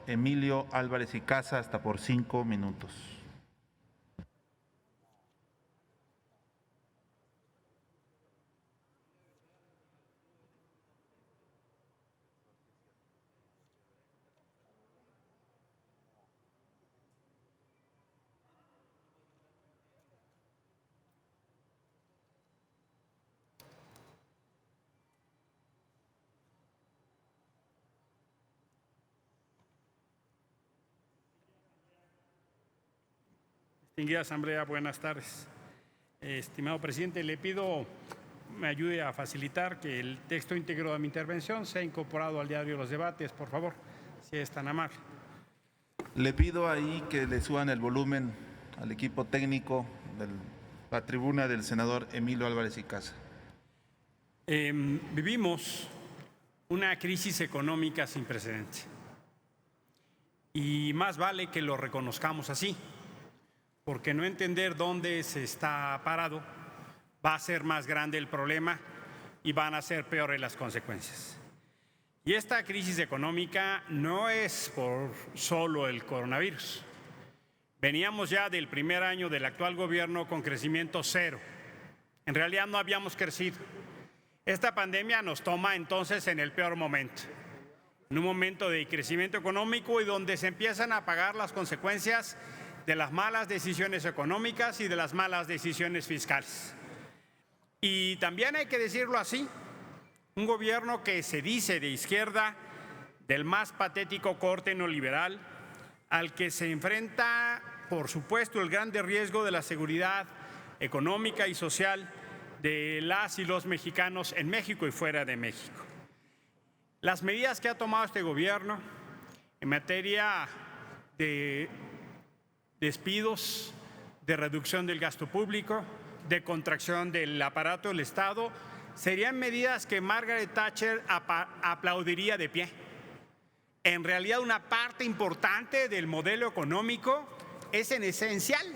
Emilio Álvarez y Casa, hasta por 5 minutos. Distinguida Asamblea, buenas tardes. Estimado presidente, le pido me ayude a facilitar que el texto íntegro de mi intervención sea incorporado al diario de los debates, por favor, si es tan amable. Le pido ahí que le suban el volumen al equipo técnico de la tribuna del senador Emilio Álvarez y Casa. Vivimos una crisis económica sin precedentes y más vale que lo reconozcamos así, porque no entender dónde se está parado va a ser más grande el problema y van a ser peores las consecuencias. Y esta crisis económica no es por solo el coronavirus. Veníamos ya del primer año del actual gobierno con crecimiento cero. En realidad no habíamos crecido. Esta pandemia nos toma entonces en el peor momento, en un momento de crecimiento económico y donde se empiezan a pagar las consecuencias de las malas decisiones económicas y de las malas decisiones fiscales. Y también hay que decirlo así, un gobierno que se dice de izquierda, del más patético corte neoliberal, al que se enfrenta, por supuesto, el grande riesgo de la seguridad económica y social de las y los mexicanos en México y fuera de México. Las medidas que ha tomado este gobierno en materia de despidos, de reducción del gasto público, de contracción del aparato del Estado, serían medidas que Margaret Thatcher aplaudiría de pie. En realidad, una parte importante del modelo económico es en esencial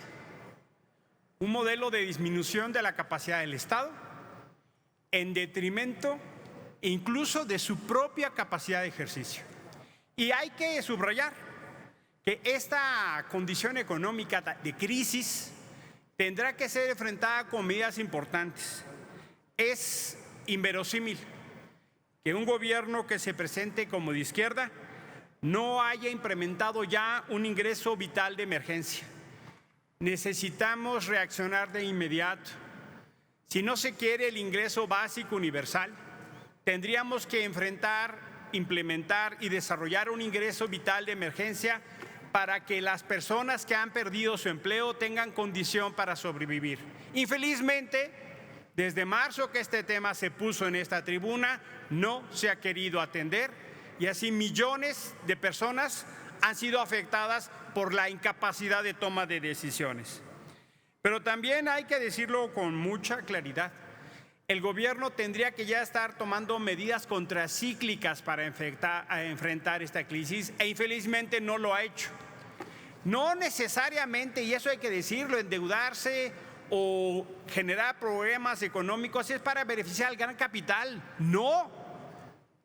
un modelo de disminución de la capacidad del Estado en detrimento incluso de su propia capacidad de ejercicio. Y hay que subrayar que esta condición económica de crisis tendrá que ser enfrentada con medidas importantes. Es inverosímil que un gobierno que se presente como de izquierda no haya implementado ya un ingreso vital de emergencia. Necesitamos reaccionar de inmediato. Si no se quiere el ingreso básico universal, tendríamos que enfrentar, implementar y desarrollar un ingreso vital de emergencia para que las personas que han perdido su empleo tengan condición para sobrevivir. Infelizmente, desde marzo que este tema se puso en esta tribuna, no se ha querido atender y así millones de personas han sido afectadas por la incapacidad de toma de decisiones. Pero también hay que decirlo con mucha claridad. El gobierno tendría que ya estar tomando medidas contracíclicas para enfrentar esta crisis e infelizmente no lo ha hecho. No necesariamente, y eso hay que decirlo, endeudarse o generar problemas económicos es para beneficiar al gran capital. No,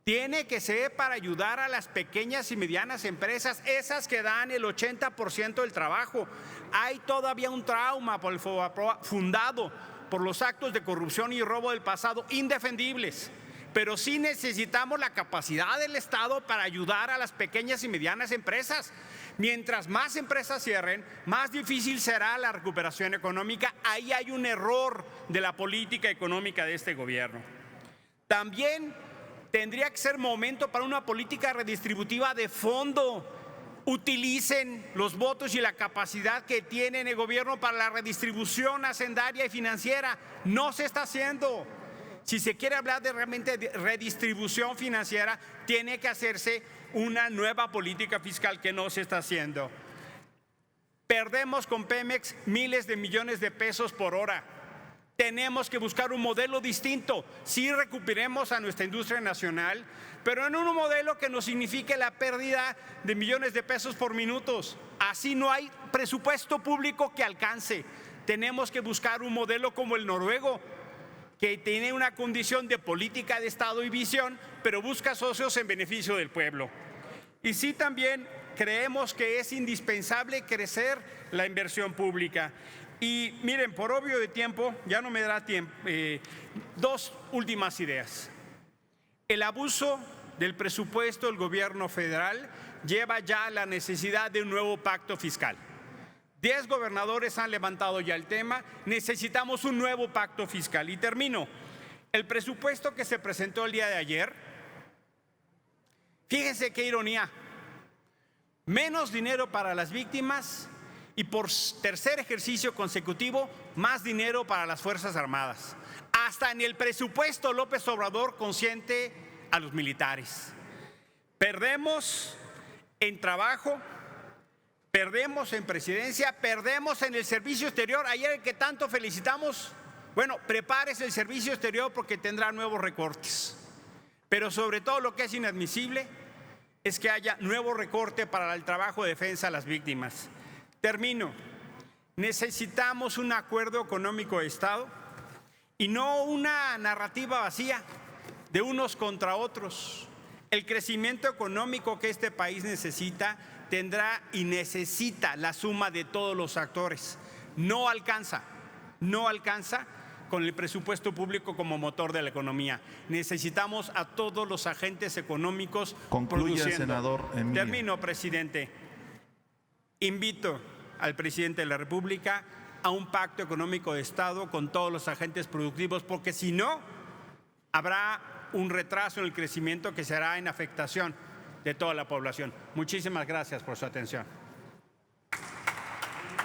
tiene que ser para ayudar a las pequeñas y medianas empresas, esas que dan el 80% del trabajo. Hay todavía un trauma fundado por los actos de corrupción y robo del pasado indefendibles, pero sí necesitamos la capacidad del Estado para ayudar a las pequeñas y medianas empresas. Mientras más empresas cierren, más difícil será la recuperación económica. Ahí hay un error de la política económica de este gobierno. También tendría que ser momento para una política redistributiva de fondo. Utilicen los votos y la capacidad que tiene el gobierno para la redistribución hacendaria y financiera. No se está haciendo. Si se quiere hablar de realmente de redistribución financiera, tiene que hacerse una nueva política fiscal que no se está haciendo. Perdemos con Pemex miles de millones de pesos por hora. Tenemos que buscar un modelo distinto. Sí recuperemos a nuestra industria nacional, pero en un modelo que no signifique la pérdida de millones de pesos por minutos. Así no hay presupuesto público que alcance. Tenemos que buscar un modelo como el noruego, que tiene una condición de política de Estado y visión, pero busca socios en beneficio del pueblo. Y sí también creemos que es indispensable crecer la inversión pública. Y miren, por obvio de tiempo, ya no me dará tiempo, dos últimas ideas. El abuso del presupuesto del gobierno federal lleva ya a la necesidad de un nuevo pacto fiscal. 10 gobernadores han levantado ya el tema, necesitamos un nuevo pacto fiscal. Y termino, el presupuesto que se presentó el día de ayer, fíjense qué ironía, menos dinero para las víctimas y por tercer ejercicio consecutivo, más dinero para las Fuerzas Armadas. Hasta en el presupuesto López Obrador consiente a los militares. Perdemos en trabajo, perdemos en presidencia, perdemos en el servicio exterior. Ayer el que tanto felicitamos, bueno, prepárese el servicio exterior porque tendrá nuevos recortes. Pero sobre todo lo que es inadmisible es que haya nuevo recorte para el trabajo de defensa a las víctimas. Termino. Necesitamos un acuerdo económico de Estado y no una narrativa vacía de unos contra otros. El crecimiento económico que este país necesita tendrá y necesita la suma de todos los actores. No alcanza con el presupuesto público como motor de la economía. Necesitamos a todos los agentes económicos Concluye, senador Emilio. Termino, presidente. Invito al presidente de la República a un pacto económico de Estado con todos los agentes productivos, porque si no, habrá un retraso en el crecimiento que será en afectación de toda la población. Muchísimas gracias por su atención.